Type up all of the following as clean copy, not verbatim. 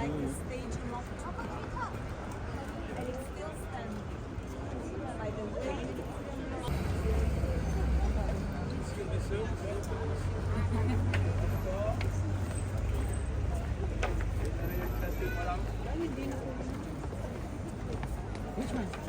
like a stadium of and it's still standing. By the way, Which one?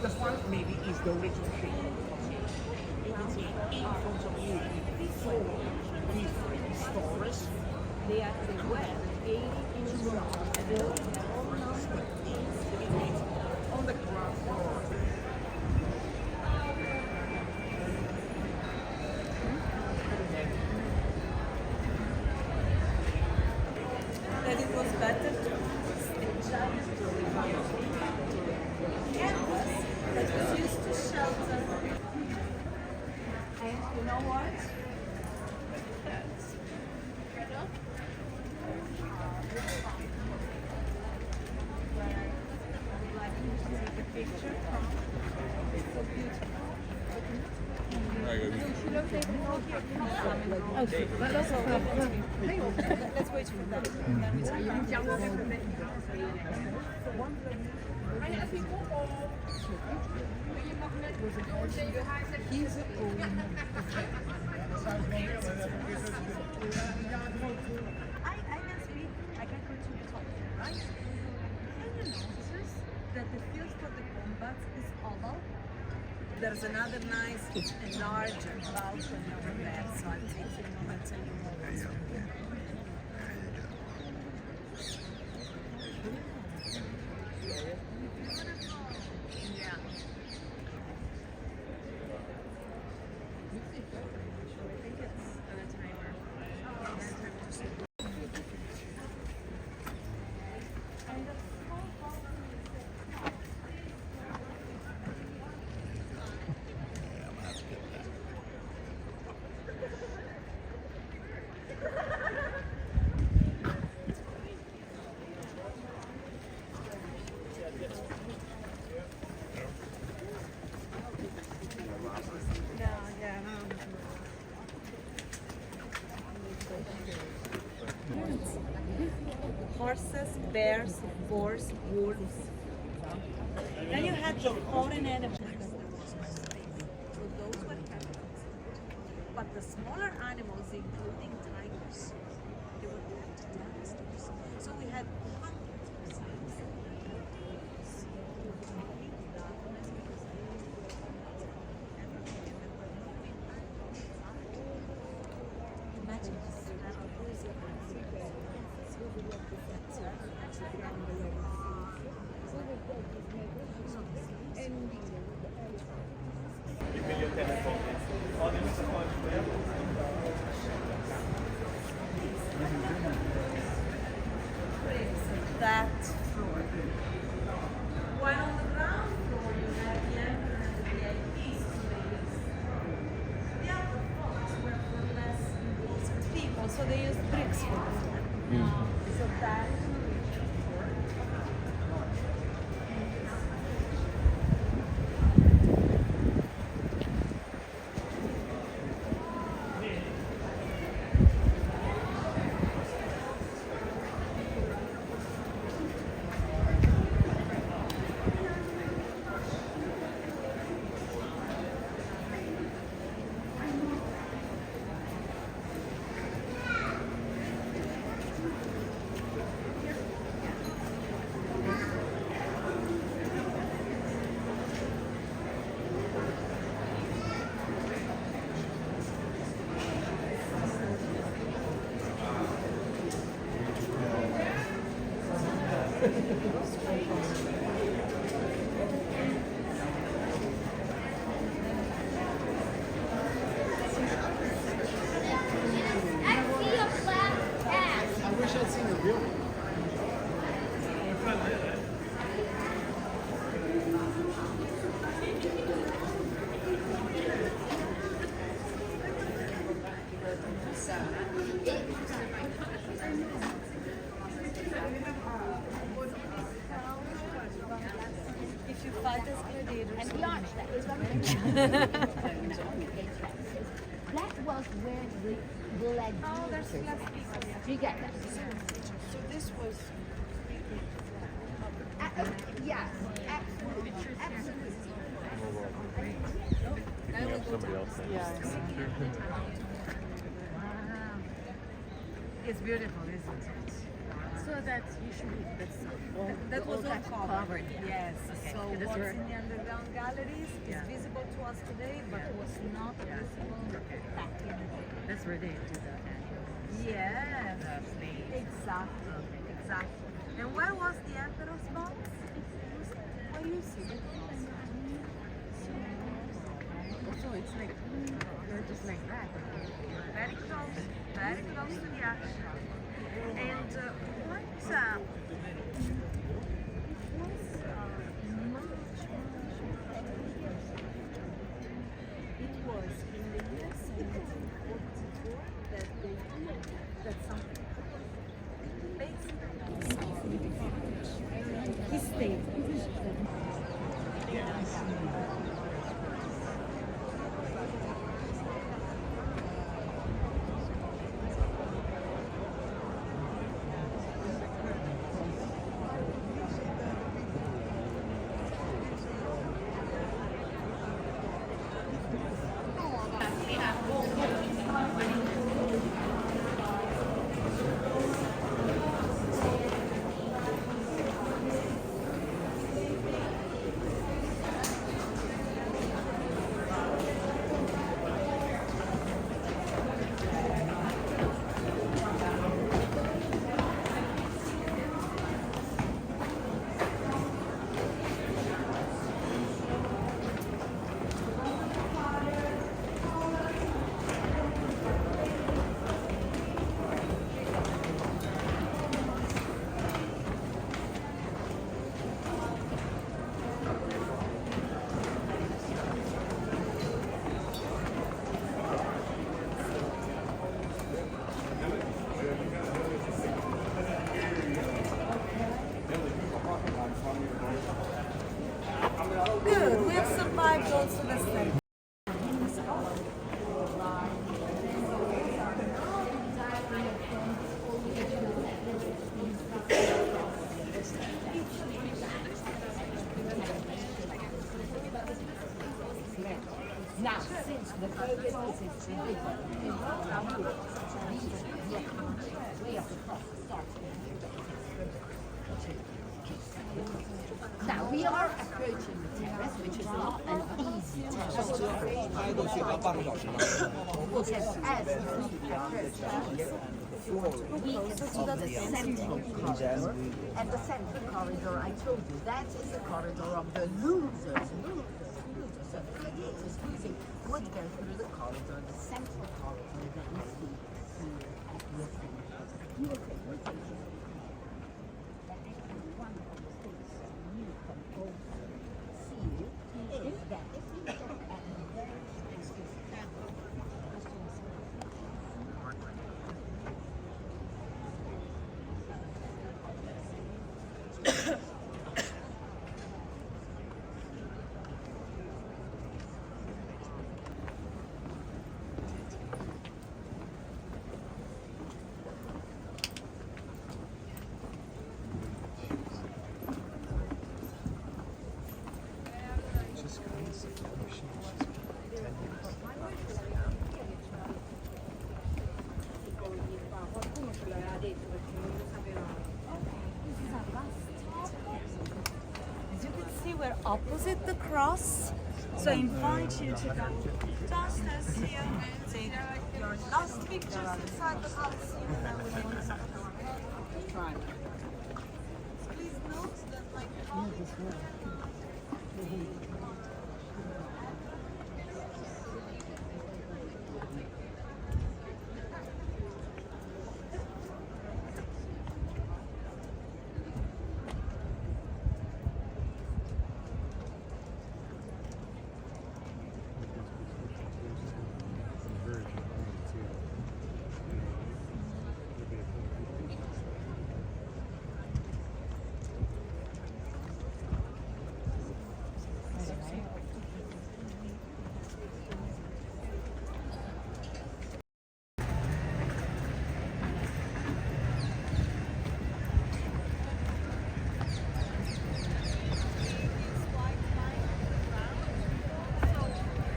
This one maybe is the original shape. You can see in front of you four different stories. they actually were 80 inches long and they're all numbered. On the ground floor. That it was better to stitch out canvas that was used to shelter. And you know what? Take a picture from. It's so beautiful. Let's wait for that. And then we take I can speak, I can go to the top, right? Can you notice that the field for the combats is oval? There's another nice and larger balcony over there, so I'll take you a moment and you know what's over there. Yeah. I think it's on a timer. And the small balcony is horses, bears, boars, wolves. Then you had the foreign animals. So those were capitals. But the smaller animals, including tigers, they were called monsters. So we had hundreds of signs. Imagine this. That floor. While on the ground floor you have the emperor and the VIPs who they used. The upper floors were for less important people, so they used bricks for the floor. So that I wish I'd seen the real one. If you fight as gladiators, And the arch that is very That was where the leg. oh, there's less people. Do you get that? So this was Yes, absolutely. Absolutely. Somebody else said. It's beautiful, isn't it? So that's usually that was all covered. Yes. Okay. So It is what's where- in the underground galleries is Yeah. visible to us today, but was not visible back in the day. That's where they do the Yes. slaves. Exactly. Exactly. And where was the emperor's box? Where you see it? So it's like they're just like that. Very close to the action. And what it was it was in the year 1744 that they that something basically he stayed. Good, we have survived also the same. Now, since the focus is way up across the start. Now we are approaching the terrace, which is not an easy terrace. Because as we approach we can see the central corridor, and the central corridor, I told you, that is the corridor of the losers. So the gladiators using would go through the corridor, the central corridor that you see here at Wilson. Beautiful location. That actually one of the things you can also see is that if you look at the very As you can see, we're opposite the cross. So I invite you to go downstairs here, take your last pictures inside the Colosseum, and then we'll go inside. Please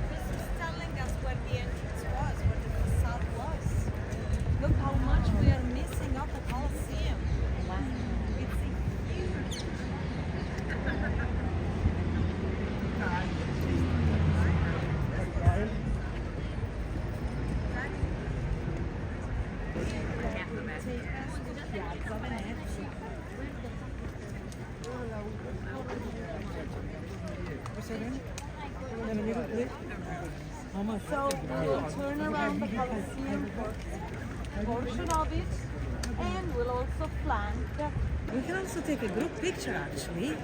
This is telling us where the entrance was, where the facade was. Look how much we are missing of the Colosseum. Wow. It's a huge. Take us to Piazza Venezia. So we'll turn around the Colosseum portion of it, and we'll also flank. We can also take a group picture actually.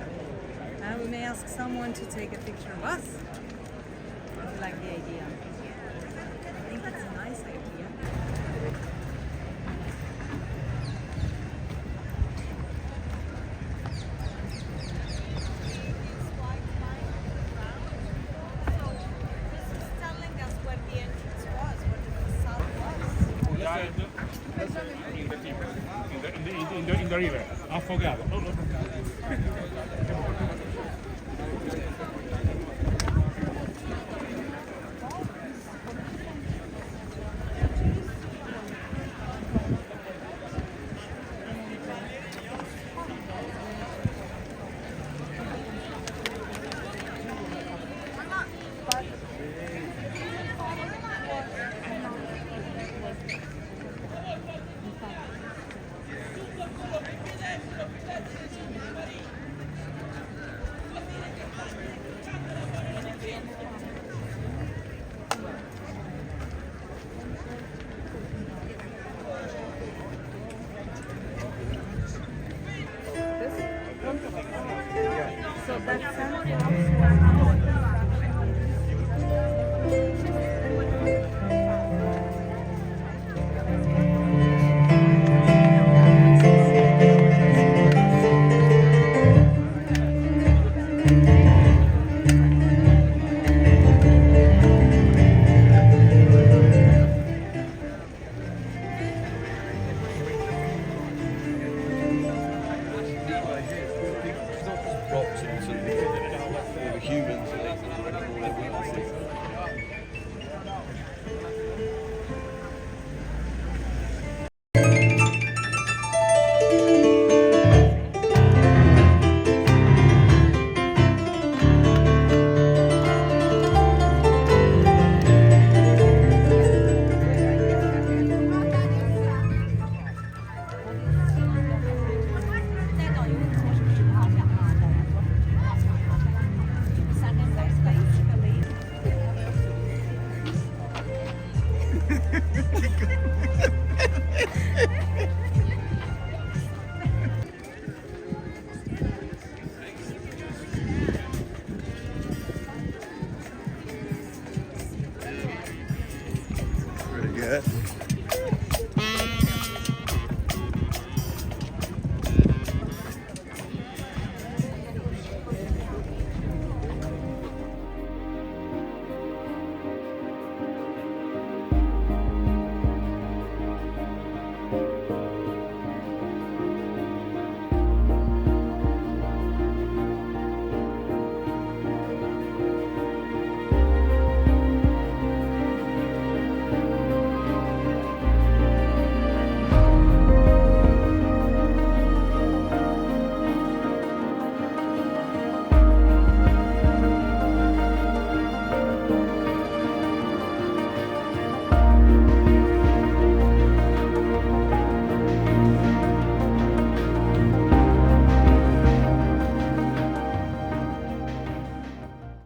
We may ask someone to take a picture of us. If you like the idea. I think that's a nice idea. In the river, affogato.